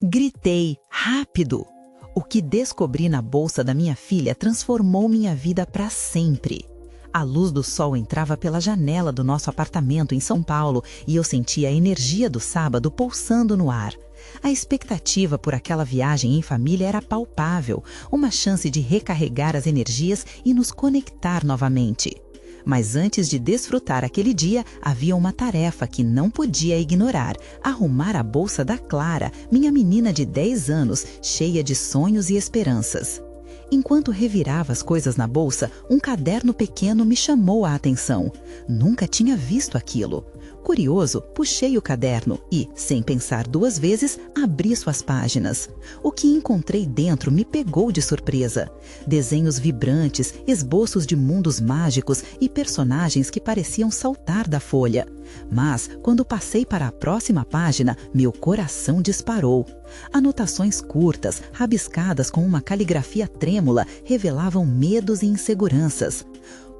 Gritei, rápido! O que descobri na bolsa da minha filha transformou minha vida para sempre. A luz do sol entrava pela janela do nosso apartamento em São Paulo e eu sentia a energia do sábado pulsando no ar. A expectativa por aquela viagem em família era palpável, uma chance de recarregar as energias e nos conectar novamente. Mas antes de desfrutar aquele dia, havia uma tarefa que não podia ignorar: arrumar a bolsa da Clara, minha menina de 10 anos, cheia de sonhos e esperanças. Enquanto revirava as coisas na bolsa, um caderno pequeno me chamou a atenção. Nunca tinha visto aquilo. Curioso, puxei o caderno e, sem pensar duas vezes, abri suas páginas. O que encontrei dentro me pegou de surpresa. Desenhos vibrantes, esboços de mundos mágicos e personagens que pareciam saltar da folha. Mas, quando passei para a próxima página, meu coração disparou. Anotações curtas, rabiscadas com uma caligrafia trêmula, revelavam medos e inseguranças.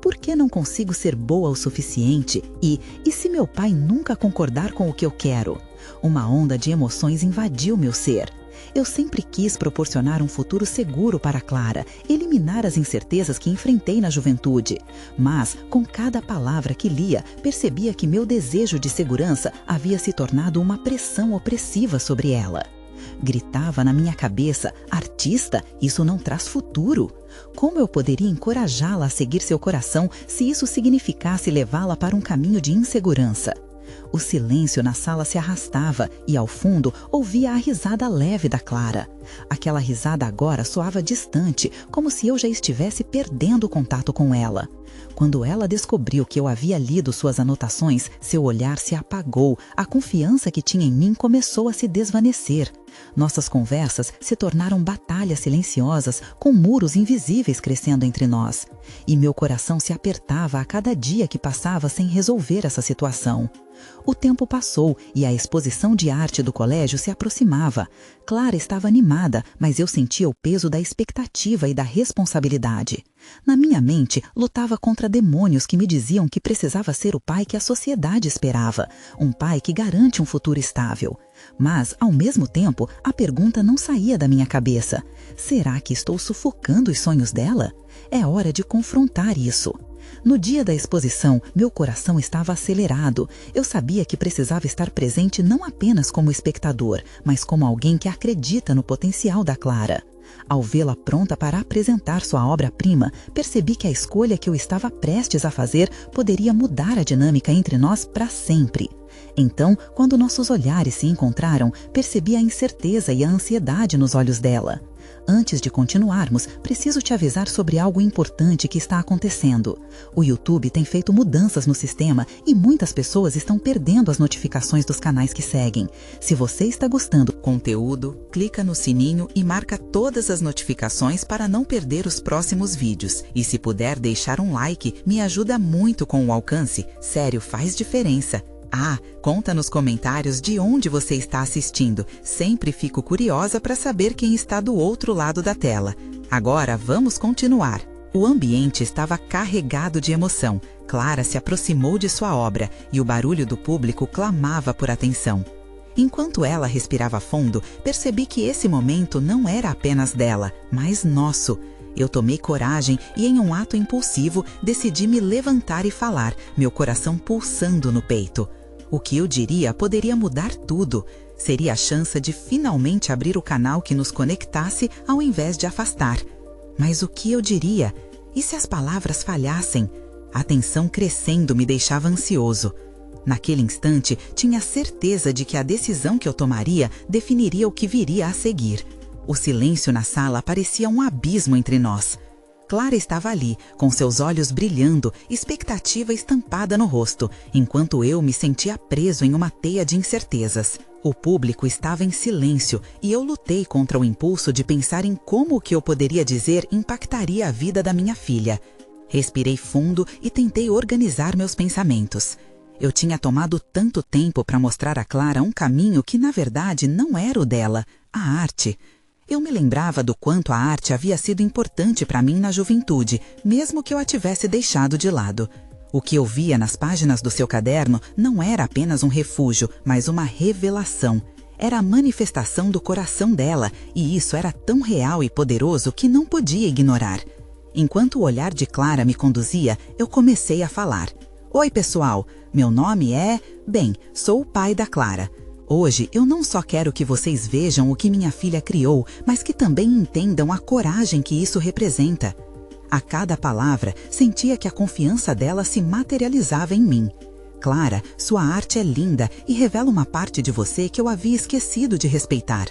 Por que não consigo ser boa o suficiente? E se meu pai nunca concordar com o que eu quero? Uma onda de emoções invadiu meu ser. Eu sempre quis proporcionar um futuro seguro para Clara, eliminar as incertezas que enfrentei na juventude. Mas, com cada palavra que lia, percebia que meu desejo de segurança havia se tornado uma pressão opressiva sobre ela. Gritava na minha cabeça: artista, isso não traz futuro. Como eu poderia encorajá-la a seguir seu coração se isso significasse levá-la para um caminho de insegurança? O silêncio na sala se arrastava e, ao fundo, ouvia a risada leve da Clara. Aquela risada agora soava distante, como se eu já estivesse perdendo o contato com ela. Quando ela descobriu que eu havia lido suas anotações, seu olhar se apagou, a confiança que tinha em mim começou a se desvanecer. Nossas conversas se tornaram batalhas silenciosas, com muros invisíveis crescendo entre nós. E meu coração se apertava a cada dia que passava sem resolver essa situação. O tempo passou e a exposição de arte do colégio se aproximava. Clara estava animada, mas eu sentia o peso da expectativa e da responsabilidade. Na minha mente, lutava contra demônios que me diziam que precisava ser o pai que a sociedade esperava, um pai que garante um futuro estável. Mas, ao mesmo tempo, a pergunta não saía da minha cabeça: será que estou sufocando os sonhos dela? É hora de confrontar isso. No dia da exposição, meu coração estava acelerado. Eu sabia que precisava estar presente não apenas como espectador, mas como alguém que acredita no potencial da Clara. Ao vê-la pronta para apresentar sua obra-prima, percebi que a escolha que eu estava prestes a fazer poderia mudar a dinâmica entre nós para sempre. Então, quando nossos olhares se encontraram, percebi a incerteza e a ansiedade nos olhos dela. Antes de continuarmos, preciso te avisar sobre algo importante que está acontecendo. O YouTube tem feito mudanças no sistema e muitas pessoas estão perdendo as notificações dos canais que seguem. Se você está gostando do conteúdo, clica no sininho e marca todas as notificações para não perder os próximos vídeos. E se puder deixar um like, me ajuda muito com o alcance. Sério, faz diferença. Ah, conta nos comentários de onde você está assistindo. Sempre fico curiosa para saber quem está do outro lado da tela. Agora vamos continuar. O ambiente estava carregado de emoção. Clara se aproximou de sua obra e o barulho do público clamava por atenção. Enquanto ela respirava fundo, percebi que esse momento não era apenas dela, mas nosso. Eu tomei coragem e, em um ato impulsivo, decidi me levantar e falar, meu coração pulsando no peito. O que eu diria poderia mudar tudo. Seria a chance de finalmente abrir o canal que nos conectasse ao invés de afastar. Mas o que eu diria? E se as palavras falhassem? A tensão crescendo me deixava ansioso. Naquele instante, tinha certeza de que a decisão que eu tomaria definiria o que viria a seguir. O silêncio na sala parecia um abismo entre nós. Clara estava ali, com seus olhos brilhando, expectativa estampada no rosto, enquanto eu me sentia preso em uma teia de incertezas. O público estava em silêncio e eu lutei contra o impulso de pensar em como o que eu poderia dizer impactaria a vida da minha filha. Respirei fundo e tentei organizar meus pensamentos. Eu tinha tomado tanto tempo para mostrar a Clara um caminho que, na verdade, não era o dela, a arte. Eu me lembrava do quanto a arte havia sido importante para mim na juventude, mesmo que eu a tivesse deixado de lado. O que eu via nas páginas do seu caderno não era apenas um refúgio, mas uma revelação. Era a manifestação do coração dela, e isso era tão real e poderoso que não podia ignorar. Enquanto o olhar de Clara me conduzia, eu comecei a falar. Oi, pessoal, meu nome é... Bem, sou o pai da Clara. Hoje eu não só quero que vocês vejam o que minha filha criou, mas que também entendam a coragem que isso representa. A cada palavra, sentia que a confiança dela se materializava em mim. Clara, sua arte é linda e revela uma parte de você que eu havia esquecido de respeitar.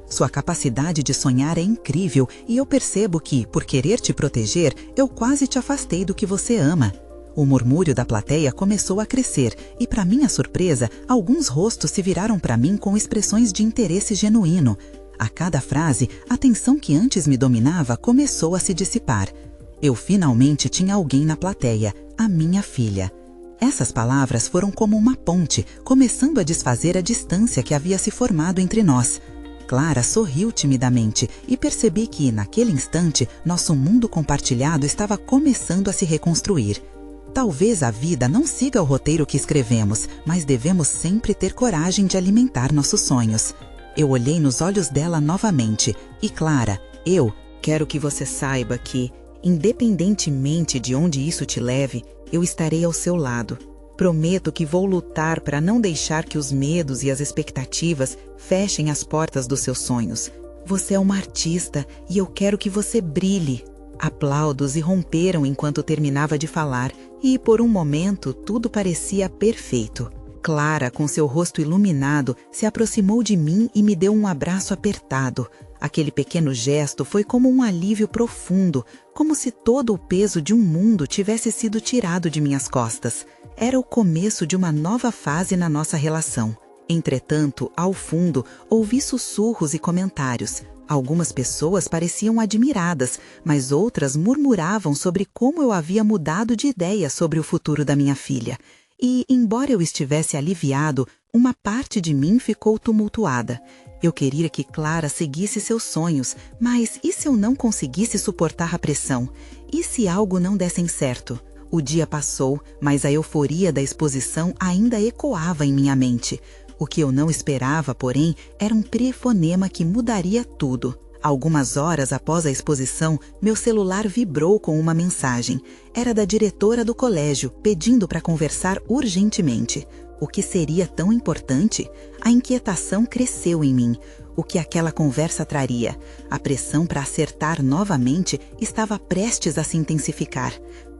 Sua capacidade de sonhar é incrível e eu percebo que, por querer te proteger, eu quase te afastei do que você ama. O murmúrio da plateia começou a crescer e, para minha surpresa, alguns rostos se viraram para mim com expressões de interesse genuíno. A cada frase, a tensão que antes me dominava começou a se dissipar. Eu finalmente tinha alguém na plateia, a minha filha. Essas palavras foram como uma ponte, começando a desfazer a distância que havia se formado entre nós. Clara sorriu timidamente e percebi que, naquele instante, nosso mundo compartilhado estava começando a se reconstruir. Talvez a vida não siga o roteiro que escrevemos, mas devemos sempre ter coragem de alimentar nossos sonhos. Eu olhei nos olhos dela novamente e, Clara, eu quero que você saiba que, independentemente de onde isso te leve, eu estarei ao seu lado. Prometo que vou lutar para não deixar que os medos e as expectativas fechem as portas dos seus sonhos. Você é uma artista e eu quero que você brilhe. Aplausos irromperam enquanto terminava de falar e, por um momento, tudo parecia perfeito. Clara, com seu rosto iluminado, se aproximou de mim e me deu um abraço apertado. Aquele pequeno gesto foi como um alívio profundo, como se todo o peso de um mundo tivesse sido tirado de minhas costas. Era o começo de uma nova fase na nossa relação. Entretanto, ao fundo, ouvi sussurros e comentários. Algumas pessoas pareciam admiradas, mas outras murmuravam sobre como eu havia mudado de ideia sobre o futuro da minha filha. E, embora eu estivesse aliviado, uma parte de mim ficou tumultuada. Eu queria que Clara seguisse seus sonhos, mas e se eu não conseguisse suportar a pressão? E se algo não desse certo? O dia passou, mas a euforia da exposição ainda ecoava em minha mente. O que eu não esperava, porém, era um telefonema que mudaria tudo. Algumas horas após a exposição, meu celular vibrou com uma mensagem. Era da diretora do colégio, pedindo para conversar urgentemente. O que seria tão importante? A inquietação cresceu em mim. O que aquela conversa traria? A pressão para acertar novamente estava prestes a se intensificar.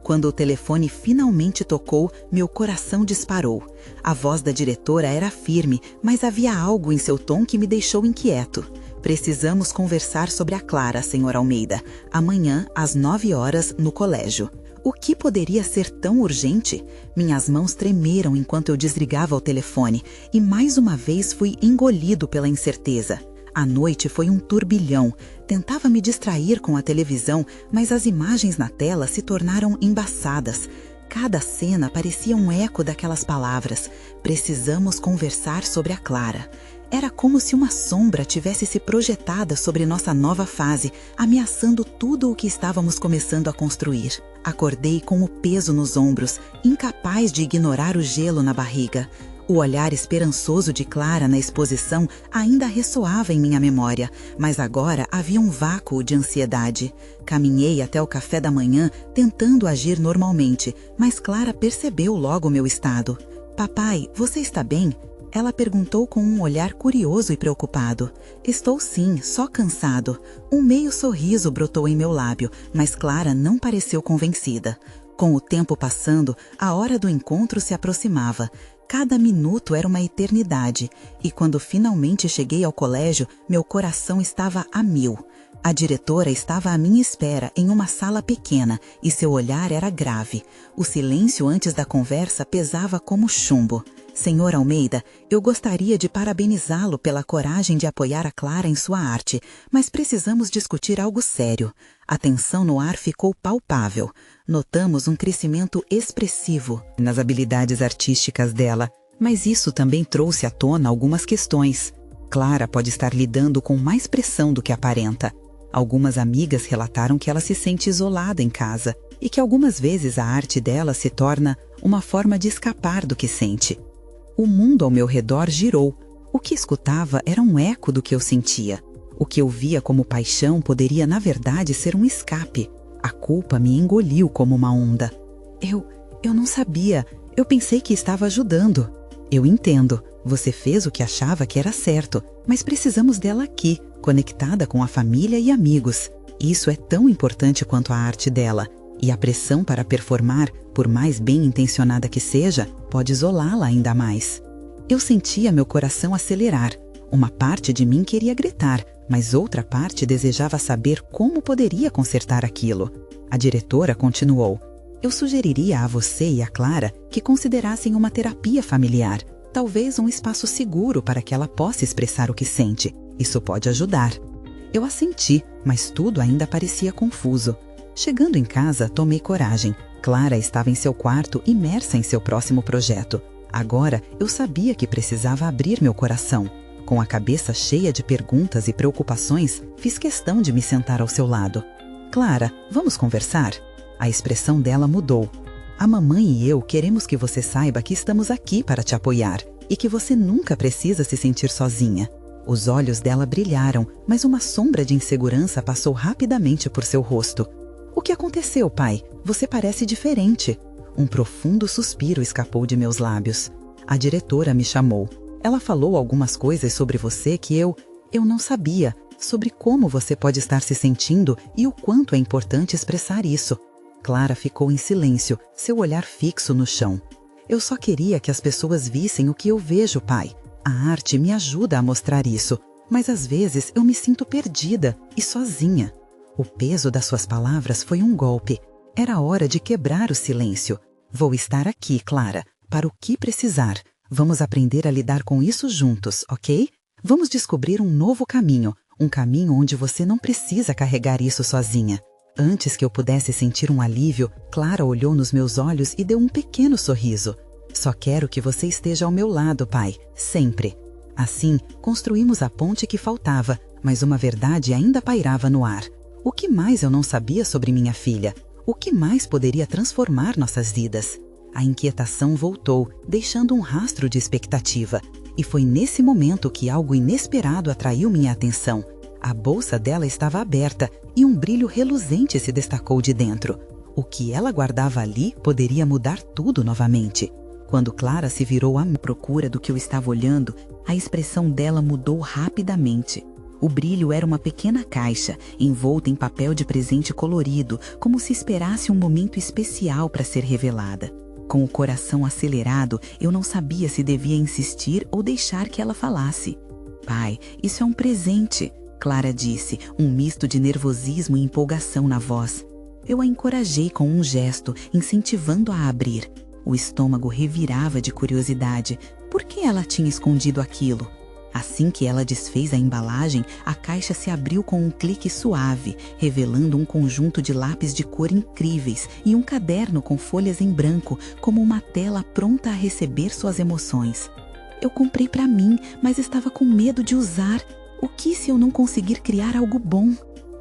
Quando o telefone finalmente tocou, meu coração disparou. A voz da diretora era firme, mas havia algo em seu tom que me deixou inquieto. Precisamos conversar sobre a Clara, Sr. Almeida. Amanhã, às 9 horas, no colégio. O que poderia ser tão urgente? Minhas mãos tremeram enquanto eu desligava o telefone e mais uma vez fui engolido pela incerteza. A noite foi um turbilhão. Tentava me distrair com a televisão, mas as imagens na tela se tornaram embaçadas. Cada cena parecia um eco daquelas palavras. Precisamos conversar sobre a Clara. Era como se uma sombra tivesse se projetada sobre nossa nova fase, ameaçando tudo o que estávamos começando a construir. Acordei com o peso nos ombros, incapaz de ignorar o gelo na barriga. O olhar esperançoso de Clara na exposição ainda ressoava em minha memória, mas agora havia um vácuo de ansiedade. Caminhei até o café da manhã, tentando agir normalmente, mas Clara percebeu logo meu estado. "Papai, você está bem?" Ela perguntou com um olhar curioso e preocupado. "Estou sim, só cansado." Um meio sorriso brotou em meu lábio, mas Clara não pareceu convencida. Com o tempo passando, a hora do encontro se aproximava. Cada minuto era uma eternidade, e quando finalmente cheguei ao colégio, meu coração estava a mil. A diretora estava à minha espera em uma sala pequena, e seu olhar era grave. O silêncio antes da conversa pesava como chumbo. "Senhor Almeida, eu gostaria de parabenizá-lo pela coragem de apoiar a Clara em sua arte, mas precisamos discutir algo sério." A tensão no ar ficou palpável. Notamos um crescimento expressivo nas habilidades artísticas dela, mas isso também trouxe à tona algumas questões. Clara pode estar lidando com mais pressão do que aparenta. Algumas amigas relataram que ela se sente isolada em casa e que algumas vezes a arte dela se torna uma forma de escapar do que sente. O mundo ao meu redor girou. O que escutava era um eco do que eu sentia. O que eu via como paixão poderia, na verdade, ser um escape. A culpa me engoliu como uma onda. Eu não sabia. Eu pensei que estava ajudando. Eu entendo. Você fez o que achava que era certo, mas precisamos dela aqui, conectada com a família e amigos. Isso é tão importante quanto a arte dela. E a pressão para performar, por mais bem intencionada que seja, pode isolá-la ainda mais. Eu sentia meu coração acelerar. Uma parte de mim queria gritar, mas outra parte desejava saber como poderia consertar aquilo. A diretora continuou. Eu sugeriria a você e a Clara que considerassem uma terapia familiar, talvez um espaço seguro para que ela possa expressar o que sente. Isso pode ajudar. Eu assenti, mas tudo ainda parecia confuso. Chegando em casa, tomei coragem. Clara estava em seu quarto, imersa em seu próximo projeto. Agora, eu sabia que precisava abrir meu coração. Com a cabeça cheia de perguntas e preocupações, fiz questão de me sentar ao seu lado. Clara, vamos conversar? A expressão dela mudou. A mamãe e eu queremos que você saiba que estamos aqui para te apoiar e que você nunca precisa se sentir sozinha. Os olhos dela brilharam, mas uma sombra de insegurança passou rapidamente por seu rosto. O que aconteceu, pai? Você parece diferente. Um profundo suspiro escapou de meus lábios. A diretora me chamou. Ela falou algumas coisas sobre você que eu não sabia, sobre como você pode estar se sentindo e o quanto é importante expressar isso. Clara ficou em silêncio, seu olhar fixo no chão. Eu só queria que as pessoas vissem o que eu vejo, pai. A arte me ajuda a mostrar isso, mas às vezes eu me sinto perdida e sozinha. O peso das suas palavras foi um golpe. Era hora de quebrar o silêncio. Vou estar aqui, Clara, para o que precisar. Vamos aprender a lidar com isso juntos, ok? Vamos descobrir um novo caminho, um caminho onde você não precisa carregar isso sozinha. Antes que eu pudesse sentir um alívio, Clara olhou nos meus olhos e deu um pequeno sorriso. Só quero que você esteja ao meu lado, pai, sempre. Assim, construímos a ponte que faltava, mas uma verdade ainda pairava no ar. O que mais eu não sabia sobre minha filha? O que mais poderia transformar nossas vidas? A inquietação voltou, deixando um rastro de expectativa. E foi nesse momento que algo inesperado atraiu minha atenção. A bolsa dela estava aberta e um brilho reluzente se destacou de dentro. O que ela guardava ali poderia mudar tudo novamente. Quando Clara se virou à procura do que eu estava olhando, a expressão dela mudou rapidamente. O brilho era uma pequena caixa, envolta em papel de presente colorido, como se esperasse um momento especial para ser revelada. Com o coração acelerado, eu não sabia se devia insistir ou deixar que ela falasse. Pai, isso é um presente, Clara disse, um misto de nervosismo e empolgação na voz. Eu a encorajei com um gesto, incentivando-a a abrir. O estômago revirava de curiosidade. Por que ela tinha escondido aquilo? Assim que ela desfez a embalagem, a caixa se abriu com um clique suave, revelando um conjunto de lápis de cor incríveis e um caderno com folhas em branco, como uma tela pronta a receber suas emoções. Eu comprei para mim, mas estava com medo de usar. O que se eu não conseguir criar algo bom?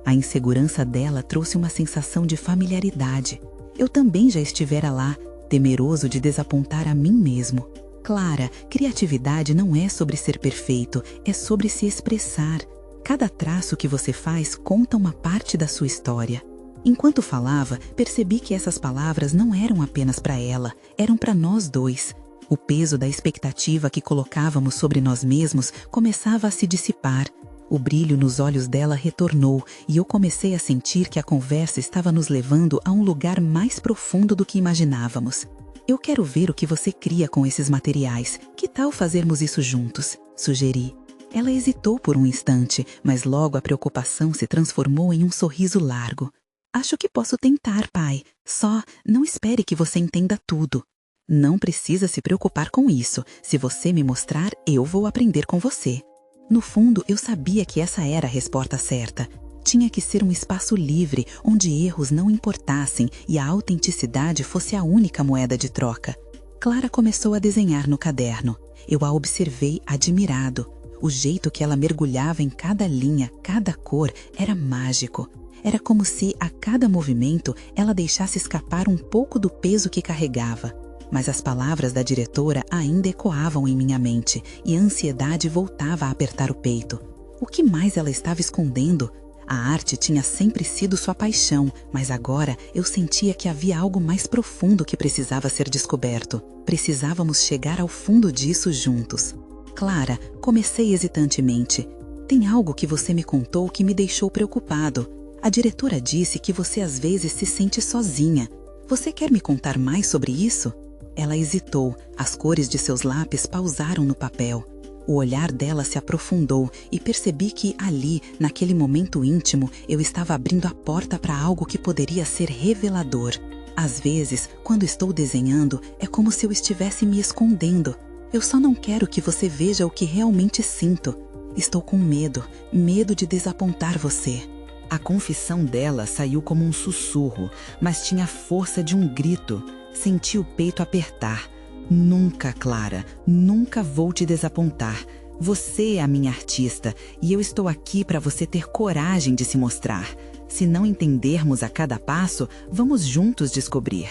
A insegurança dela trouxe uma sensação de familiaridade. Eu também já estivera lá, temeroso de desapontar a mim mesmo. Clara, criatividade não é sobre ser perfeito, é sobre se expressar. Cada traço que você faz conta uma parte da sua história. Enquanto falava, percebi que essas palavras não eram apenas para ela, eram para nós dois. O peso da expectativa que colocávamos sobre nós mesmos começava a se dissipar. O brilho nos olhos dela retornou e eu comecei a sentir que a conversa estava nos levando a um lugar mais profundo do que imaginávamos. Eu quero ver o que você cria com esses materiais. Que tal fazermos isso juntos? Sugeri. Ela hesitou por um instante, mas logo a preocupação se transformou em um sorriso largo. Acho que posso tentar, pai. Só não espere que você entenda tudo. Não precisa se preocupar com isso. Se você me mostrar, eu vou aprender com você. No fundo, eu sabia que essa era a resposta certa. Tinha que ser um espaço livre, onde erros não importassem e a autenticidade fosse a única moeda de troca. Clara começou a desenhar no caderno. Eu a observei admirado. O jeito que ela mergulhava em cada linha, cada cor, era mágico. Era como se, a cada movimento, ela deixasse escapar um pouco do peso que carregava. Mas as palavras da diretora ainda ecoavam em minha mente e a ansiedade voltava a apertar o peito. O que mais ela estava escondendo? A arte tinha sempre sido sua paixão, mas agora eu sentia que havia algo mais profundo que precisava ser descoberto. Precisávamos chegar ao fundo disso juntos. Clara, comecei hesitantemente. Tem algo que você me contou que me deixou preocupado. A diretora disse que você às vezes se sente sozinha. Você quer me contar mais sobre isso? Ela hesitou, as cores de seus lápis pausaram no papel. O olhar dela se aprofundou e percebi que ali, naquele momento íntimo, eu estava abrindo a porta para algo que poderia ser revelador. Às vezes, quando estou desenhando, é como se eu estivesse me escondendo. Eu só não quero que você veja o que realmente sinto. Estou com medo de desapontar você. A confissão dela saiu como um sussurro, mas tinha a força de um grito. Senti o peito apertar. Nunca, Clara, nunca vou te desapontar. Você é a minha artista e eu estou aqui para você ter coragem de se mostrar. Se não entendermos a cada passo, vamos juntos descobrir.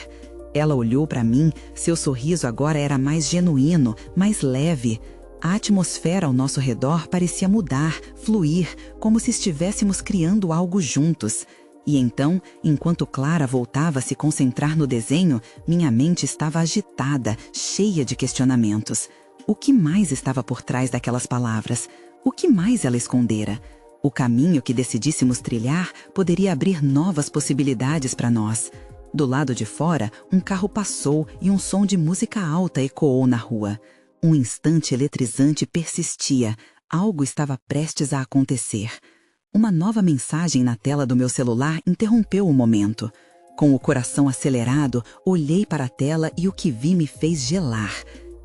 Ela olhou para mim, seu sorriso agora era mais genuíno, mais leve. A atmosfera ao nosso redor parecia mudar, fluir, como se estivéssemos criando algo juntos. E então, enquanto Clara voltava a se concentrar no desenho, minha mente estava agitada, cheia de questionamentos. O que mais estava por trás daquelas palavras? O que mais ela escondera? O caminho que decidíssemos trilhar poderia abrir novas possibilidades para nós. Do lado de fora, um carro passou e um som de música alta ecoou na rua. Um instante eletrizante persistia. Algo estava prestes a acontecer. Uma nova mensagem na tela do meu celular interrompeu o momento. Com o coração acelerado, olhei para a tela e o que vi me fez gelar.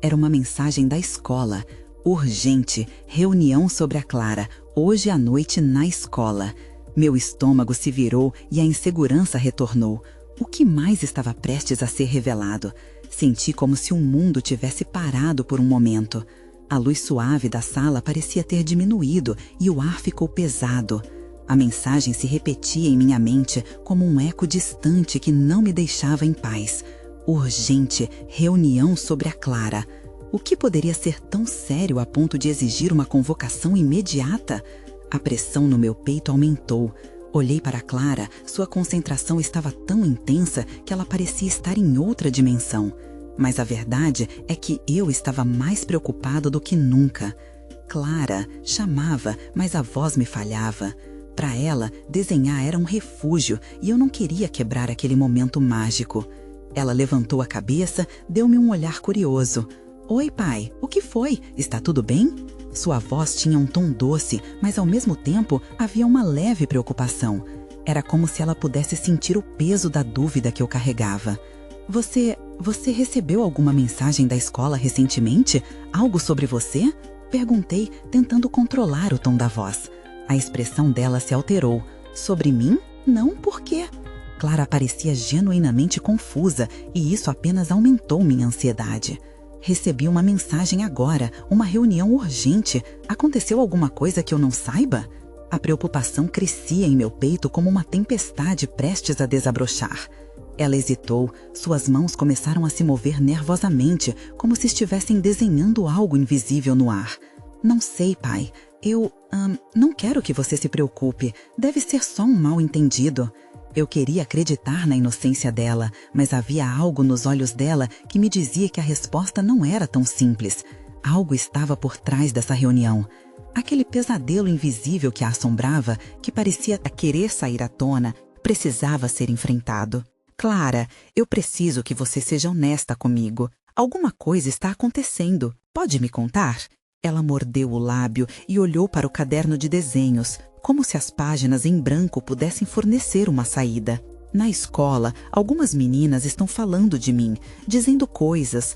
Era uma mensagem da escola. Urgente, reunião sobre a Clara, hoje à noite na escola. Meu estômago se virou e a insegurança retornou. O que mais estava prestes a ser revelado? Senti como se o mundo tivesse parado por um momento. A luz suave da sala parecia ter diminuído e o ar ficou pesado. A mensagem se repetia em minha mente como um eco distante que não me deixava em paz. Urgente, reunião sobre a Clara. O que poderia ser tão sério a ponto de exigir uma convocação imediata? A pressão no meu peito aumentou. Olhei para a Clara, sua concentração estava tão intensa que ela parecia estar em outra dimensão. Mas a verdade é que eu estava mais preocupado do que nunca. Clara chamava, mas a voz me falhava. Para ela, desenhar era um refúgio e eu não queria quebrar aquele momento mágico. Ela levantou a cabeça, deu-me um olhar curioso. Oi, pai, o que foi? Está tudo bem? Sua voz tinha um tom doce, mas ao mesmo tempo havia uma leve preocupação. Era como se ela pudesse sentir o peso da dúvida que eu carregava. Você recebeu alguma mensagem da escola recentemente? Algo sobre você? Perguntei, tentando controlar o tom da voz. A expressão dela se alterou. Sobre mim? Não, por quê? Clara parecia genuinamente confusa e isso apenas aumentou minha ansiedade. Recebi uma mensagem agora, uma reunião urgente. Aconteceu alguma coisa que eu não saiba? A preocupação crescia em meu peito como uma tempestade prestes a desabrochar. Ela hesitou, suas mãos começaram a se mover nervosamente, como se estivessem desenhando algo invisível no ar. Não sei, pai. Eu não quero que você se preocupe. Deve ser só um mal-entendido. Eu queria acreditar na inocência dela, mas havia algo nos olhos dela que me dizia que a resposta não era tão simples. Algo estava por trás dessa reunião. Aquele pesadelo invisível que a assombrava, que parecia querer sair à tona, precisava ser enfrentado. Clara, eu preciso que você seja honesta comigo. Alguma coisa está acontecendo. Pode me contar? Ela mordeu o lábio e olhou para o caderno de desenhos, como se as páginas em branco pudessem fornecer uma saída. Na escola, algumas meninas estão falando de mim, dizendo coisas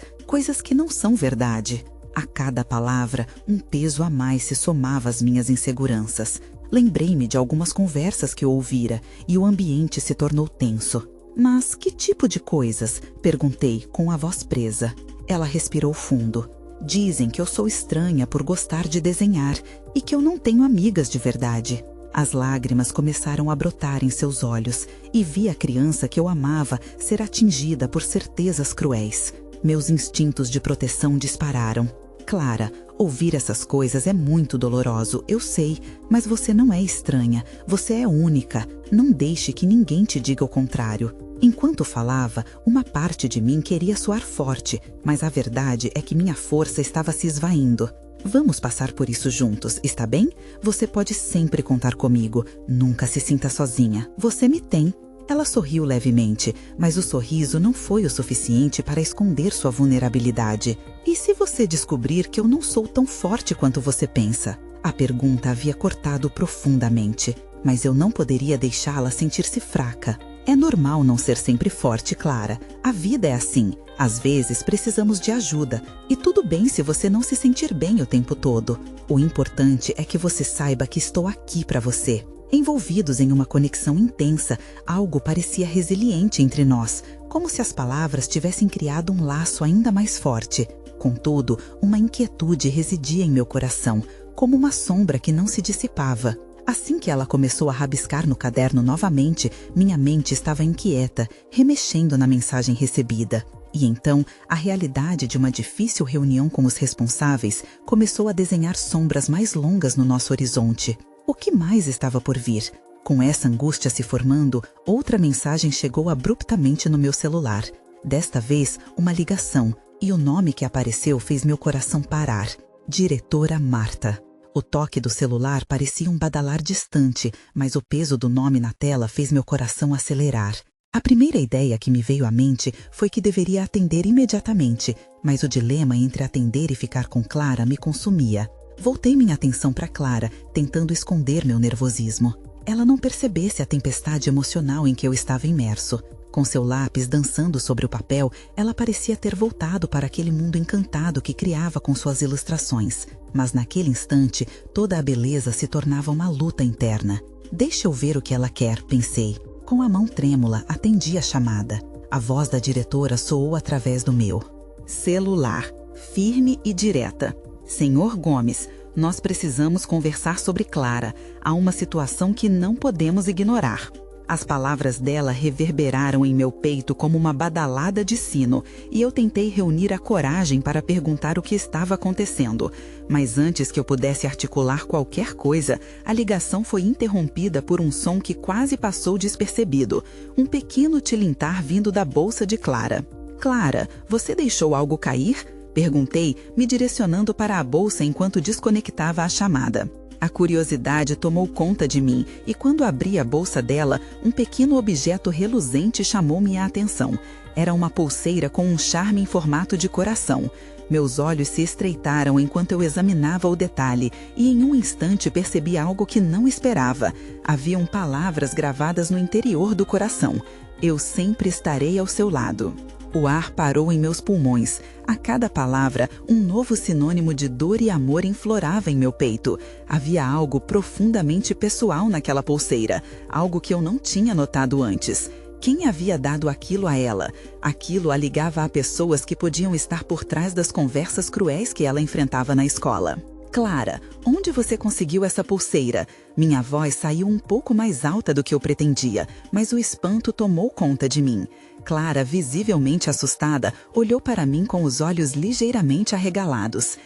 que não são verdade. A cada palavra, um peso a mais se somava às minhas inseguranças. Lembrei-me de algumas conversas que eu ouvira e o ambiente se tornou tenso. Mas que tipo de coisas? Perguntei, com a voz presa. Ela respirou fundo. Dizem que eu sou estranha por gostar de desenhar e que eu não tenho amigas de verdade. As lágrimas começaram a brotar em seus olhos e vi a criança que eu amava ser atingida por certezas cruéis. Meus instintos de proteção dispararam. Clara, ouvir essas coisas é muito doloroso, eu sei, mas você não é estranha, você é única. Não deixe que ninguém te diga o contrário. Enquanto falava, uma parte de mim queria soar forte, mas a verdade é que minha força estava se esvaindo. Vamos passar por isso juntos, está bem? Você pode sempre contar comigo. Nunca se sinta sozinha. Você me tem. Ela sorriu levemente, mas o sorriso não foi o suficiente para esconder sua vulnerabilidade. E se você descobrir que eu não sou tão forte quanto você pensa? A pergunta havia cortado profundamente, mas eu não poderia deixá-la sentir-se fraca. É normal não ser sempre forte, Clara. A vida é assim. Às vezes precisamos de ajuda. E tudo bem se você não se sentir bem o tempo todo. O importante é que você saiba que estou aqui para você. Envolvidos em uma conexão intensa, algo parecia resiliente entre nós, como se as palavras tivessem criado um laço ainda mais forte. Contudo, uma inquietude residia em meu coração, como uma sombra que não se dissipava. Assim que ela começou a rabiscar no caderno novamente, minha mente estava inquieta, remexendo na mensagem recebida. E então, a realidade de uma difícil reunião com os responsáveis começou a desenhar sombras mais longas no nosso horizonte. O que mais estava por vir? Com essa angústia se formando, outra mensagem chegou abruptamente no meu celular. Desta vez, uma ligação, e o nome que apareceu fez meu coração parar. Diretora Marta. O toque do celular parecia um badalar distante, mas o peso do nome na tela fez meu coração acelerar. A primeira ideia que me veio à mente foi que deveria atender imediatamente, mas o dilema entre atender e ficar com Clara me consumia. Voltei minha atenção para Clara, tentando esconder meu nervosismo. Ela não percebesse a tempestade emocional em que eu estava imerso. Com seu lápis dançando sobre o papel, ela parecia ter voltado para aquele mundo encantado que criava com suas ilustrações. Mas naquele instante, toda a beleza se tornava uma luta interna. Deixa eu ver o que ela quer, pensei. Com a mão trêmula, atendi a chamada. A voz da diretora soou através do meu celular, firme e direta. Senhor Gomes, nós precisamos conversar sobre Clara. Há uma situação que não podemos ignorar. As palavras dela reverberaram em meu peito como uma badalada de sino, e eu tentei reunir a coragem para perguntar o que estava acontecendo. Mas antes que eu pudesse articular qualquer coisa, a ligação foi interrompida por um som que quase passou despercebido. Um pequeno tilintar vindo da bolsa de Clara. Clara, você deixou algo cair? Perguntei, me direcionando para a bolsa enquanto desconectava a chamada. A curiosidade tomou conta de mim e quando abri a bolsa dela, um pequeno objeto reluzente chamou minha atenção. Era uma pulseira com um charme em formato de coração. Meus olhos se estreitaram enquanto eu examinava o detalhe e em um instante percebi algo que não esperava. Haviam palavras gravadas no interior do coração. Eu sempre estarei ao seu lado. O ar parou em meus pulmões. A cada palavra, um novo sinônimo de dor e amor enflorava em meu peito. Havia algo profundamente pessoal naquela pulseira, algo que eu não tinha notado antes. Quem havia dado aquilo a ela? Aquilo a ligava a pessoas que podiam estar por trás das conversas cruéis que ela enfrentava na escola. Clara, onde você conseguiu essa pulseira? Minha voz saiu um pouco mais alta do que eu pretendia, mas o espanto tomou conta de mim. Clara, visivelmente assustada, olhou para mim com os olhos ligeiramente arregalados.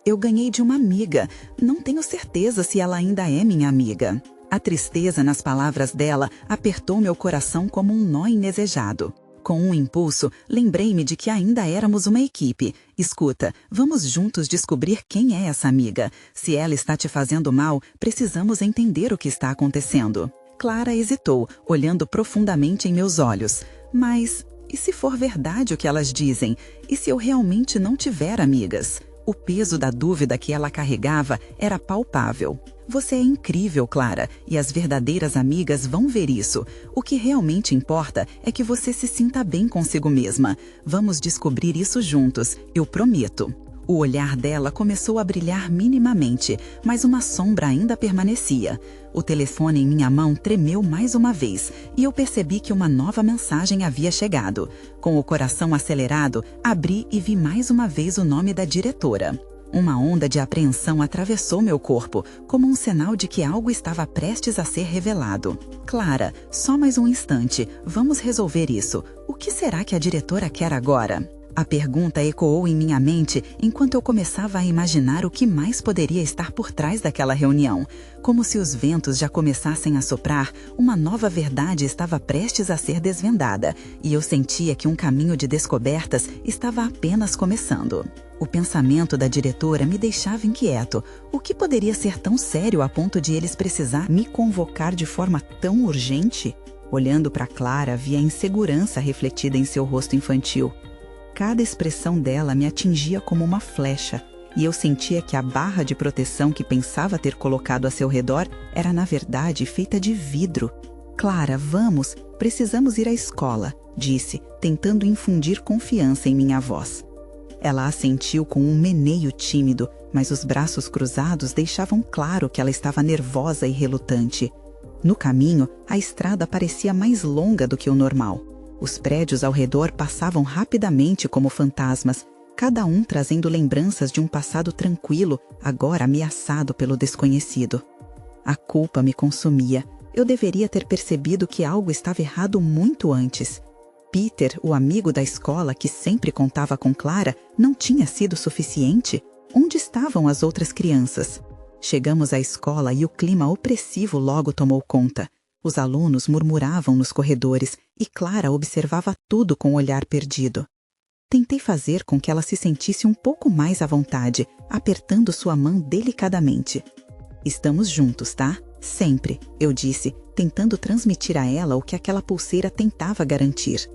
Eu ganhei de uma amiga. Não tenho certeza se ela ainda é minha amiga. A tristeza nas palavras dela apertou meu coração como um nó indesejado. Com um impulso, lembrei-me de que ainda éramos uma equipe. Escuta, vamos juntos descobrir quem é essa amiga. Se ela está te fazendo mal, precisamos entender o que está acontecendo. Clara hesitou, olhando profundamente em meus olhos. Mas, e se for verdade o que elas dizem? E se eu realmente não tiver amigas? O peso da dúvida que ela carregava era palpável. Você é incrível, Clara, e as verdadeiras amigas vão ver isso. O que realmente importa é que você se sinta bem consigo mesma. Vamos descobrir isso juntos, eu prometo. O olhar dela começou a brilhar minimamente, mas uma sombra ainda permanecia. O telefone em minha mão tremeu mais uma vez e eu percebi que uma nova mensagem havia chegado. Com o coração acelerado, abri e vi mais uma vez o nome da diretora. Uma onda de apreensão atravessou meu corpo, como um sinal de que algo estava prestes a ser revelado. Clara, só mais um instante, vamos resolver isso. O que será que a diretora quer agora? A pergunta ecoou em minha mente enquanto eu começava a imaginar o que mais poderia estar por trás daquela reunião. Como se os ventos já começassem a soprar, uma nova verdade estava prestes a ser desvendada, e eu sentia que um caminho de descobertas estava apenas começando. O pensamento da diretora me deixava inquieto. O que poderia ser tão sério a ponto de eles precisar me convocar de forma tão urgente? Olhando para Clara, vi a insegurança refletida em seu rosto infantil. Cada expressão dela me atingia como uma flecha, e eu sentia que a barra de proteção que pensava ter colocado a seu redor era, na verdade, feita de vidro. Clara, vamos, precisamos ir à escola, disse, tentando infundir confiança em minha voz. Ela assentiu com um meneio tímido, mas os braços cruzados deixavam claro que ela estava nervosa e relutante. No caminho, a estrada parecia mais longa do que o normal. Os prédios ao redor passavam rapidamente como fantasmas, cada um trazendo lembranças de um passado tranquilo, agora ameaçado pelo desconhecido. A culpa me consumia. Eu deveria ter percebido que algo estava errado muito antes. Peter, o amigo da escola que sempre contava com Clara, não tinha sido suficiente? Onde estavam as outras crianças? Chegamos à escola e o clima opressivo logo tomou conta. Os alunos murmuravam nos corredores e Clara observava tudo com o olhar perdido. Tentei fazer com que ela se sentisse um pouco mais à vontade, apertando sua mão delicadamente. Estamos juntos, tá? Sempre, eu disse, tentando transmitir a ela o que aquela pulseira tentava garantir.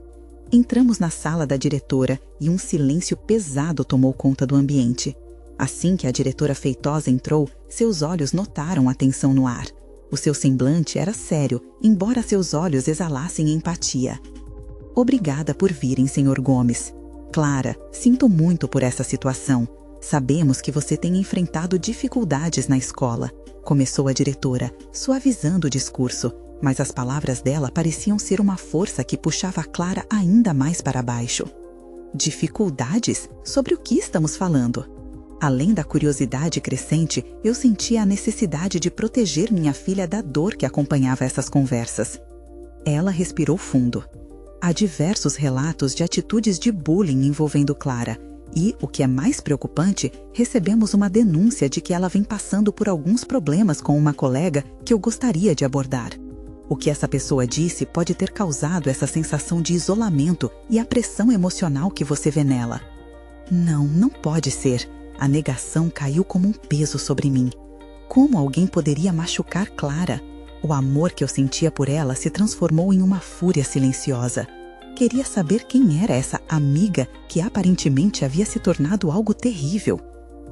Entramos na sala da diretora e um silêncio pesado tomou conta do ambiente. Assim que a diretora feitosa entrou, seus olhos notaram a tensão no ar. O seu semblante era sério, embora seus olhos exalassem empatia. Obrigada por virem, Sr. Gomes. Clara, sinto muito por essa situação. Sabemos que você tem enfrentado dificuldades na escola, começou a diretora, suavizando o discurso, mas as palavras dela pareciam ser uma força que puxava a Clara ainda mais para baixo. Dificuldades? Sobre o que estamos falando? Além da curiosidade crescente, eu sentia a necessidade de proteger minha filha da dor que acompanhava essas conversas. Ela respirou fundo. Há diversos relatos de atitudes de bullying envolvendo Clara, e, o que é mais preocupante, recebemos uma denúncia de que ela vem passando por alguns problemas com uma colega que eu gostaria de abordar. O que essa pessoa disse pode ter causado essa sensação de isolamento e a pressão emocional que você vê nela. Não pode ser. A negação caiu como um peso sobre mim. Como alguém poderia machucar Clara? O amor que eu sentia por ela se transformou em uma fúria silenciosa. Queria saber quem era essa amiga que aparentemente havia se tornado algo terrível.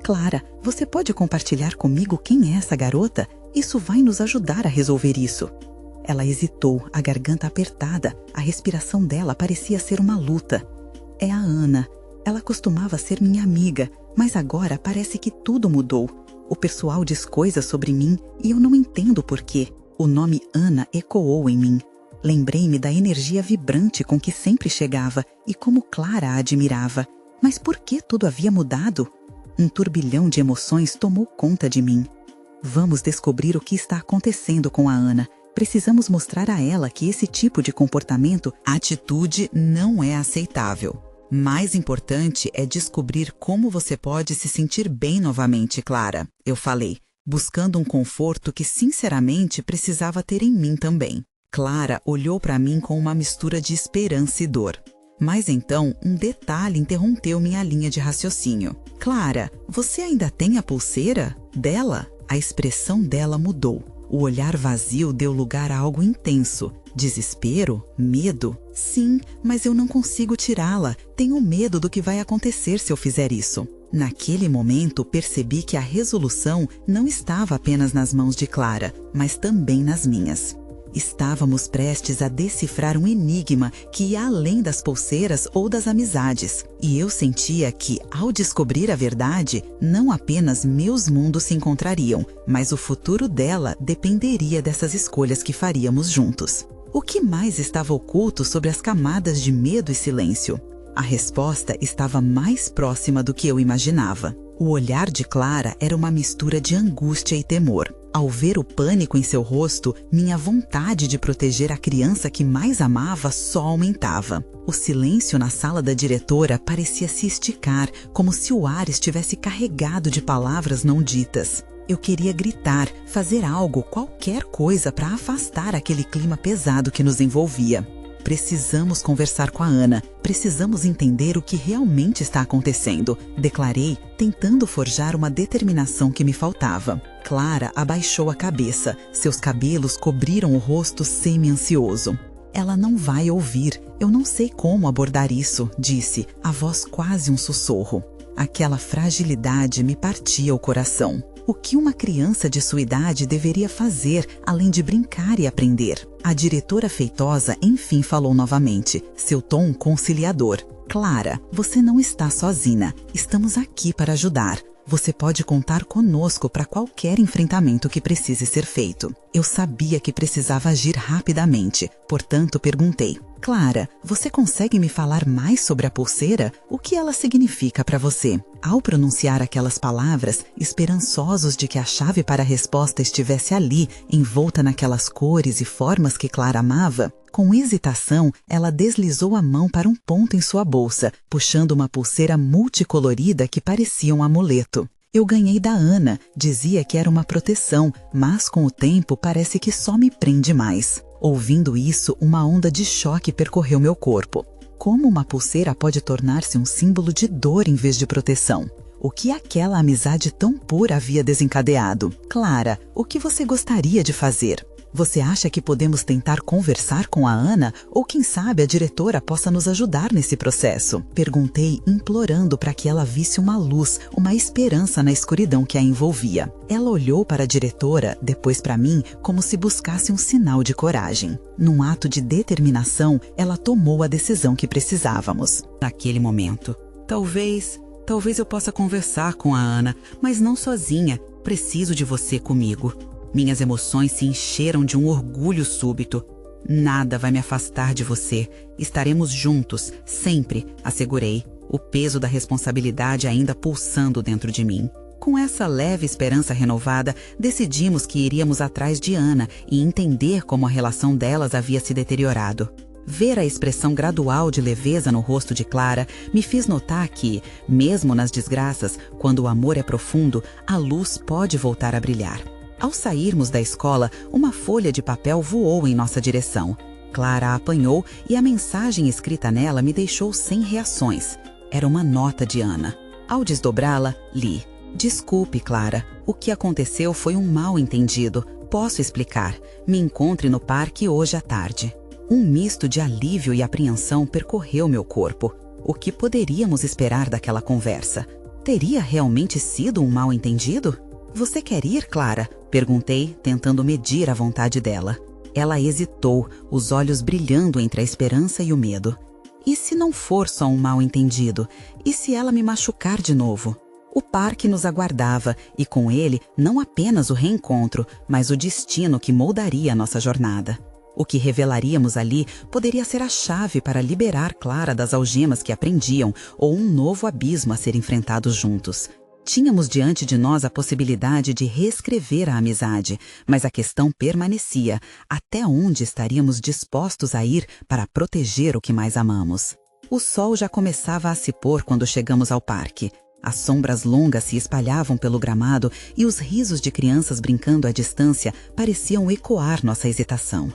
Clara, você pode compartilhar comigo quem é essa garota? Isso vai nos ajudar a resolver isso. Ela hesitou, a garganta apertada, a respiração dela parecia ser uma luta. É a Ana. Ela costumava ser minha amiga, mas agora parece que tudo mudou. O pessoal diz coisas sobre mim e eu não entendo por quê. O nome Ana ecoou em mim. Lembrei-me da energia vibrante com que sempre chegava e como Clara a admirava. Mas por que tudo havia mudado? Um turbilhão de emoções tomou conta de mim. Vamos descobrir o que está acontecendo com a Ana. Precisamos mostrar a ela que esse tipo de comportamento, atitude, não é aceitável. Mais importante é descobrir como você pode se sentir bem novamente, Clara, eu falei, buscando um conforto que sinceramente precisava ter em mim também. Clara olhou para mim com uma mistura de esperança e dor. Mas então um detalhe interrompeu minha linha de raciocínio. Clara, você ainda tem a pulseira? Dela? A expressão dela mudou. O olhar vazio deu lugar a algo intenso. Desespero? Medo? Sim, mas eu não consigo tirá-la. Tenho medo do que vai acontecer se eu fizer isso. Naquele momento, percebi que a resolução não estava apenas nas mãos de Clara, mas também nas minhas. Estávamos prestes a decifrar um enigma que ia além das pulseiras ou das amizades. E eu sentia que, ao descobrir a verdade, não apenas meus mundos se encontrariam, mas o futuro dela dependeria dessas escolhas que faríamos juntos. O que mais estava oculto sobre as camadas de medo e silêncio? A resposta estava mais próxima do que eu imaginava. O olhar de Clara era uma mistura de angústia e temor. Ao ver o pânico em seu rosto, minha vontade de proteger a criança que mais amava só aumentava. O silêncio na sala da diretora parecia se esticar, como se o ar estivesse carregado de palavras não ditas. Eu queria gritar, fazer algo, qualquer coisa para afastar aquele clima pesado que nos envolvia. Precisamos conversar com a Ana, precisamos entender o que realmente está acontecendo, declarei, tentando forjar uma determinação que me faltava. Clara abaixou a cabeça, seus cabelos cobriram o rosto semi-ansioso. Ela não vai ouvir, eu não sei como abordar isso, disse, a voz quase um sussurro. Aquela fragilidade me partia o coração. O que uma criança de sua idade deveria fazer, além de brincar e aprender? A diretora feitosa enfim falou novamente, seu tom conciliador. Clara, você não está sozinha. Estamos aqui para ajudar. Você pode contar conosco para qualquer enfrentamento que precise ser feito. Eu sabia que precisava agir rapidamente, portanto perguntei. Clara, você consegue me falar mais sobre a pulseira? O que ela significa para você? Ao pronunciar aquelas palavras, esperançosos de que a chave para a resposta estivesse ali, envolta naquelas cores e formas que Clara amava, com hesitação, ela deslizou a mão para um ponto em sua bolsa, puxando uma pulseira multicolorida que parecia um amuleto. Eu ganhei da Ana, dizia que era uma proteção, mas com o tempo parece que só me prende mais. Ouvindo isso, uma onda de choque percorreu meu corpo. Como uma pulseira pode tornar-se um símbolo de dor em vez de proteção? O que aquela amizade tão pura havia desencadeado? Clara, o que você gostaria de fazer? Você acha que podemos tentar conversar com a Ana ou quem sabe a diretora possa nos ajudar nesse processo? Perguntei, implorando para que ela visse uma luz, uma esperança na escuridão que a envolvia. Ela olhou para a diretora, depois para mim, como se buscasse um sinal de coragem. Num ato de determinação, ela tomou a decisão que precisávamos. Naquele momento, talvez eu possa conversar com a Ana, mas não sozinha. Preciso de você comigo. Minhas emoções se encheram de um orgulho súbito. Nada vai me afastar de você. Estaremos juntos, sempre, assegurei, o peso da responsabilidade ainda pulsando dentro de mim. Com essa leve esperança renovada, decidimos que iríamos atrás de Ana e entender como a relação delas havia se deteriorado. Ver a expressão gradual de leveza no rosto de Clara me fez notar que, mesmo nas desgraças, quando o amor é profundo, a luz pode voltar a brilhar. Ao sairmos da escola, uma folha de papel voou em nossa direção. Clara a apanhou e a mensagem escrita nela me deixou sem reações. Era uma nota de Ana. Ao desdobrá-la, li. Desculpe, Clara. O que aconteceu foi um mal-entendido. Posso explicar. Me encontre no parque hoje à tarde. Um misto de alívio e apreensão percorreu meu corpo. O que poderíamos esperar daquela conversa? Teria realmente sido um mal-entendido? Você quer ir, Clara? Perguntei, tentando medir a vontade dela. Ela hesitou, os olhos brilhando entre a esperança e o medo. E se não for só um mal-entendido? E se ela me machucar de novo? O parque nos aguardava e com ele não apenas o reencontro, mas o destino que moldaria a nossa jornada. O que revelaríamos ali poderia ser a chave para liberar Clara das algemas que a prendiam ou um novo abismo a ser enfrentado juntos. Tínhamos diante de nós a possibilidade de reescrever a amizade, mas a questão permanecia: até onde estaríamos dispostos a ir para proteger o que mais amamos? O sol já começava a se pôr quando chegamos ao parque. As sombras longas se espalhavam pelo gramado e os risos de crianças brincando à distância pareciam ecoar nossa hesitação.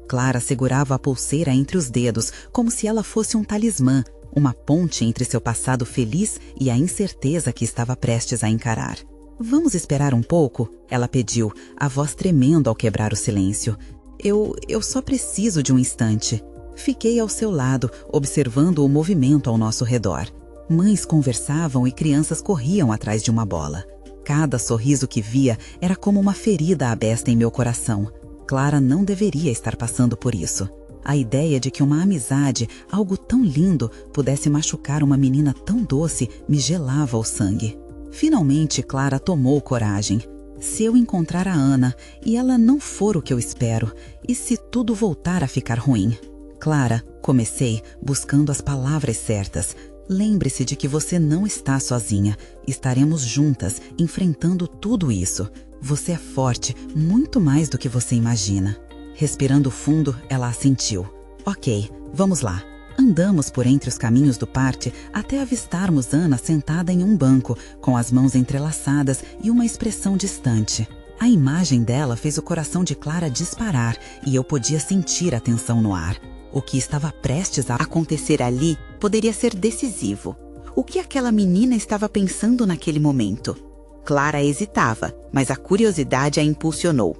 Clara segurava a pulseira entre os dedos, como se ela fosse um talismã, uma ponte entre seu passado feliz e a incerteza que estava prestes a encarar. Vamos esperar um pouco? Ela pediu, a voz tremendo ao quebrar o silêncio. Eu só preciso de um instante. Fiquei ao seu lado, observando o movimento ao nosso redor. Mães conversavam e crianças corriam atrás de uma bola. Cada sorriso que via era como uma ferida aberta em meu coração. Clara não deveria estar passando por isso. A ideia de que uma amizade, algo tão lindo, pudesse machucar uma menina tão doce, me gelava o sangue. Finalmente, Clara tomou coragem. Se eu encontrar a Ana e ela não for o que eu espero, e se tudo voltar a ficar ruim? Clara, comecei, buscando as palavras certas. Lembre-se de que você não está sozinha. Estaremos juntas, enfrentando tudo isso. Você é forte, muito mais do que você imagina. Respirando fundo, ela assentiu. Ok, vamos lá. Andamos por entre os caminhos do parque até avistarmos Ana sentada em um banco, com as mãos entrelaçadas e uma expressão distante. A imagem dela fez o coração de Clara disparar e eu podia sentir a tensão no ar. O que estava prestes a acontecer ali poderia ser decisivo. O que aquela menina estava pensando naquele momento? Clara hesitava, mas a curiosidade a impulsionou.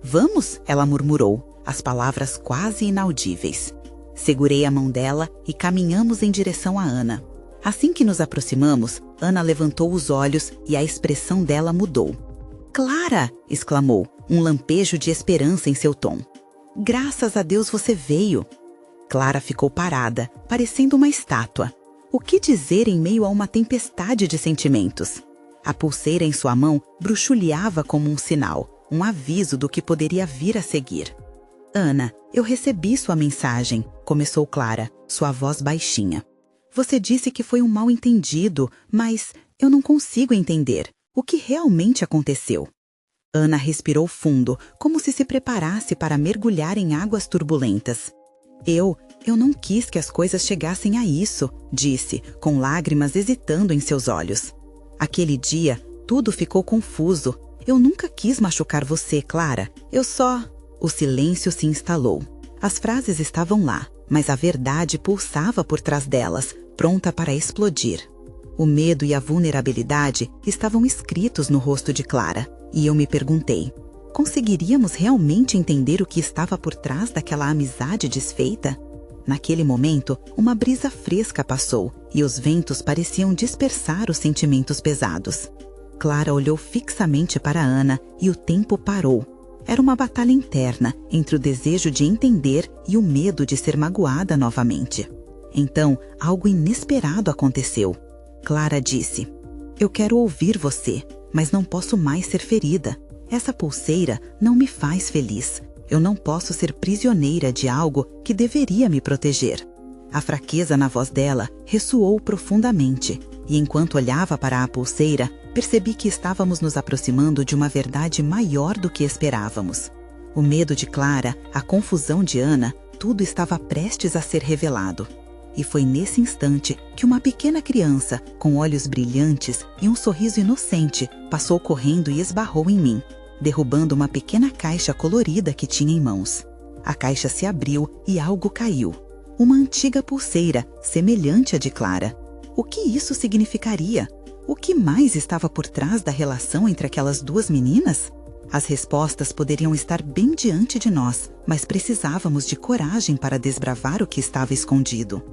Vamos, ela murmurou, as palavras quase inaudíveis. Segurei a mão dela e caminhamos em direção a Ana. Assim que nos aproximamos, Ana levantou os olhos e a expressão dela mudou. Clara! Exclamou, um lampejo de esperança em seu tom. Graças a Deus você veio! Clara ficou parada, parecendo uma estátua. O que dizer em meio a uma tempestade de sentimentos? A pulseira em sua mão bruxuleava como um sinal, um aviso do que poderia vir a seguir. Ana, eu recebi sua mensagem, começou Clara, sua voz baixinha. Você disse que foi um mal-entendido, mas eu não consigo entender. O que realmente aconteceu? Ana respirou fundo, como se preparasse para mergulhar em águas turbulentas. Eu não quis que as coisas chegassem a isso, disse, com lágrimas hesitando em seus olhos. Aquele dia, tudo ficou confuso. Eu nunca quis machucar você, Clara. Eu só... O silêncio se instalou. As frases estavam lá, mas a verdade pulsava por trás delas, pronta para explodir. O medo e a vulnerabilidade estavam escritos no rosto de Clara, e eu me perguntei, conseguiríamos realmente entender o que estava por trás daquela amizade desfeita? Naquele momento, uma brisa fresca passou, e os ventos pareciam dispersar os sentimentos pesados. Clara olhou fixamente para Ana, e o tempo parou. Era uma batalha interna, entre o desejo de entender e o medo de ser magoada novamente. Então, algo inesperado aconteceu. Clara disse, eu quero ouvir você, mas não posso mais ser ferida. Essa pulseira não me faz feliz. Eu não posso ser prisioneira de algo que deveria me proteger. A fraqueza na voz dela ressoou profundamente, e enquanto olhava para a pulseira, percebi que estávamos nos aproximando de uma verdade maior do que esperávamos. O medo de Clara, a confusão de Ana, tudo estava prestes a ser revelado. E foi nesse instante que uma pequena criança, com olhos brilhantes e um sorriso inocente, passou correndo e esbarrou em mim, derrubando uma pequena caixa colorida que tinha em mãos. A caixa se abriu e algo caiu. Uma antiga pulseira, semelhante à de Clara. O que isso significaria? O que mais estava por trás da relação entre aquelas duas meninas? As respostas poderiam estar bem diante de nós, mas precisávamos de coragem para desbravar o que estava escondido.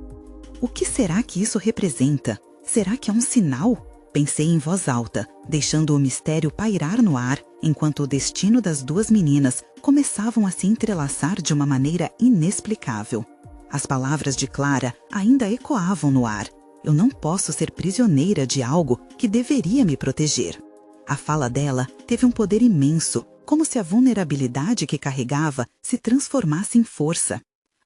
O que será que isso representa? Será que é um sinal? Pensei em voz alta, deixando o mistério pairar no ar, enquanto o destino das duas meninas começavam a se entrelaçar de uma maneira inexplicável. As palavras de Clara ainda ecoavam no ar. Eu não posso ser prisioneira de algo que deveria me proteger. A fala dela teve um poder imenso, como se a vulnerabilidade que carregava se transformasse em força.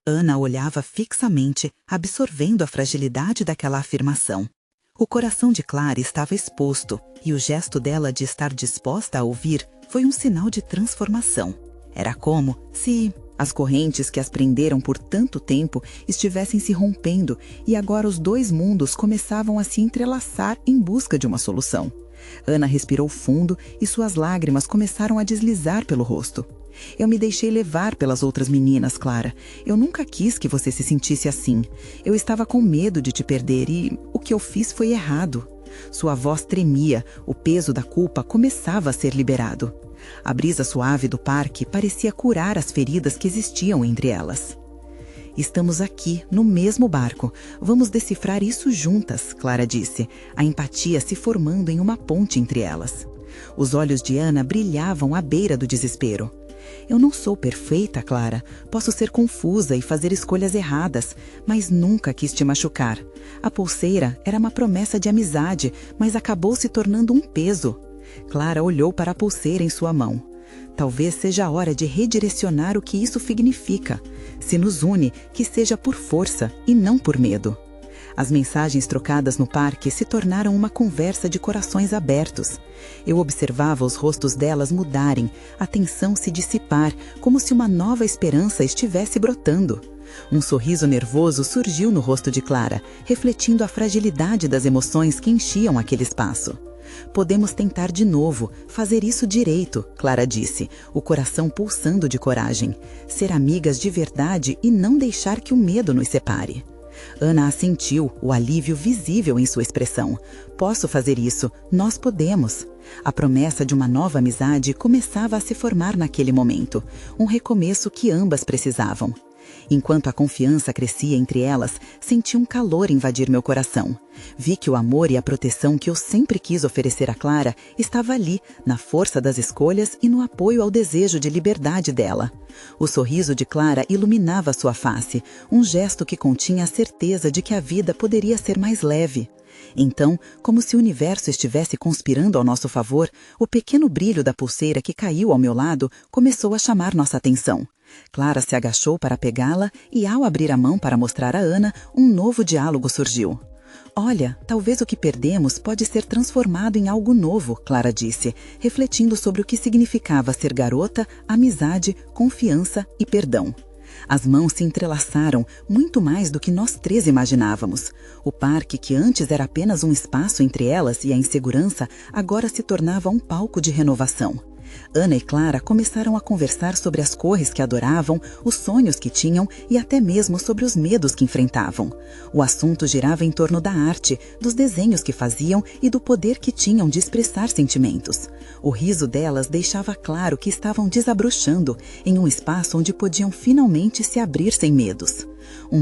Ana olhava fixamente, absorvendo a fragilidade daquela afirmação. O coração de Clara estava exposto, e o gesto dela de estar disposta a ouvir foi um sinal de transformação. Era como se as correntes que as prenderam por tanto tempo estivessem se rompendo e agora os dois mundos começavam a se entrelaçar em busca de uma solução. Ana respirou fundo e suas lágrimas começaram a deslizar pelo rosto. Eu me deixei levar pelas outras meninas, Clara. Eu nunca quis que você se sentisse assim. Eu estava com medo de te perder e o que eu fiz foi errado. Sua voz tremia, o peso da culpa começava a ser liberado. A brisa suave do parque parecia curar as feridas que existiam entre elas. Estamos aqui, no mesmo barco. Vamos decifrar isso juntas, Clara disse, a empatia se formando em uma ponte entre elas. Os olhos de Ana brilhavam à beira do desespero. Eu não sou perfeita, Clara. Posso ser confusa e fazer escolhas erradas, mas nunca quis te machucar. A pulseira era uma promessa de amizade, mas acabou se tornando um peso. Clara olhou para a pulseira em sua mão. Talvez seja a hora de redirecionar o que isso significa. Se nos une, que seja por força e não por medo. As mensagens trocadas no parque se tornaram uma conversa de corações abertos. Eu observava os rostos delas mudarem, a tensão se dissipar, como se uma nova esperança estivesse brotando. Um sorriso nervoso surgiu no rosto de Clara, refletindo a fragilidade das emoções que enchiam aquele espaço. Podemos tentar de novo, fazer isso direito, Clara disse, o coração pulsando de coragem. Ser amigas de verdade e não deixar que o medo nos separe. Ana assentiu, o alívio visível em sua expressão. Posso fazer isso, nós podemos. A promessa de uma nova amizade começava a se formar naquele momento, um recomeço que ambas precisavam. Enquanto a confiança crescia entre elas, senti um calor invadir meu coração. Vi que o amor e a proteção que eu sempre quis oferecer a Clara estava ali, na força das escolhas e no apoio ao desejo de liberdade dela. O sorriso de Clara iluminava sua face, um gesto que continha a certeza de que a vida poderia ser mais leve. Então, como se o universo estivesse conspirando ao nosso favor, o pequeno brilho da pulseira que caiu ao meu lado começou a chamar nossa atenção. Clara se agachou para pegá-la e, ao abrir a mão para mostrar a Ana, um novo diálogo surgiu. Olha, talvez o que perdemos pode ser transformado em algo novo, Clara disse, refletindo sobre o que significava ser garota, amizade, confiança e perdão. As mãos se entrelaçaram, muito mais do que nós três imaginávamos. O parque, que antes era apenas um espaço entre elas e a insegurança, agora se tornava um palco de renovação. Ana e Clara começaram a conversar sobre as cores que adoravam, os sonhos que tinham e até mesmo sobre os medos que enfrentavam. O assunto girava em torno da arte, dos desenhos que faziam e do poder que tinham de expressar sentimentos. O riso delas deixava claro que estavam desabrochando em um espaço onde podiam finalmente se abrir sem medos. Um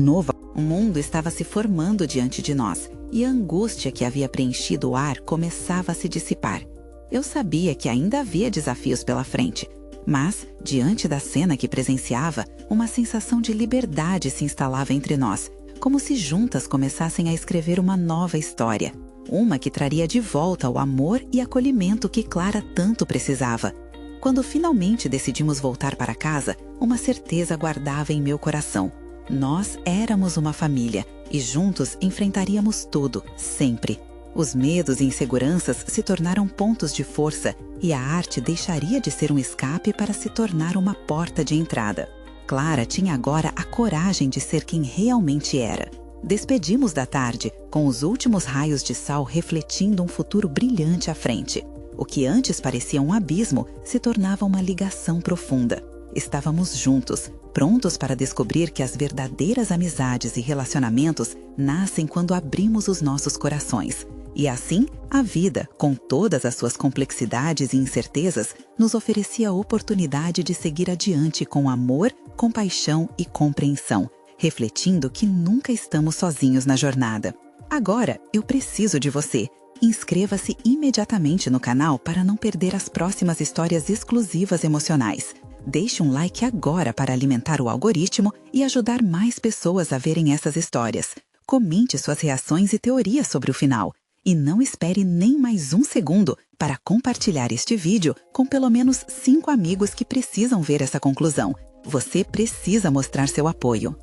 mundo estava se formando diante de nós e a angústia que havia preenchido o ar começava a se dissipar. Eu sabia que ainda havia desafios pela frente, mas, diante da cena que presenciava, uma sensação de liberdade se instalava entre nós, como se juntas começassem a escrever uma nova história. Uma que traria de volta o amor e acolhimento que Clara tanto precisava. Quando finalmente decidimos voltar para casa, uma certeza guardava em meu coração. Nós éramos uma família e juntos enfrentaríamos tudo, sempre. Os medos e inseguranças se tornaram pontos de força e a arte deixaria de ser um escape para se tornar uma porta de entrada. Clara tinha agora a coragem de ser quem realmente era. Despedimos da tarde, com os últimos raios de sol refletindo um futuro brilhante à frente. O que antes parecia um abismo se tornava uma ligação profunda. Estávamos juntos, prontos para descobrir que as verdadeiras amizades e relacionamentos nascem quando abrimos os nossos corações. E assim, a vida, com todas as suas complexidades e incertezas, nos oferecia a oportunidade de seguir adiante com amor, compaixão e compreensão, refletindo que nunca estamos sozinhos na jornada. Agora, eu preciso de você. Inscreva-se imediatamente no canal para não perder as próximas histórias exclusivas emocionais. Deixe um like agora para alimentar o algoritmo e ajudar mais pessoas a verem essas histórias. Comente suas reações e teorias sobre o final. E não espere nem mais um segundo para compartilhar este vídeo com pelo menos 5 amigos que precisam ver essa conclusão. Você precisa mostrar seu apoio.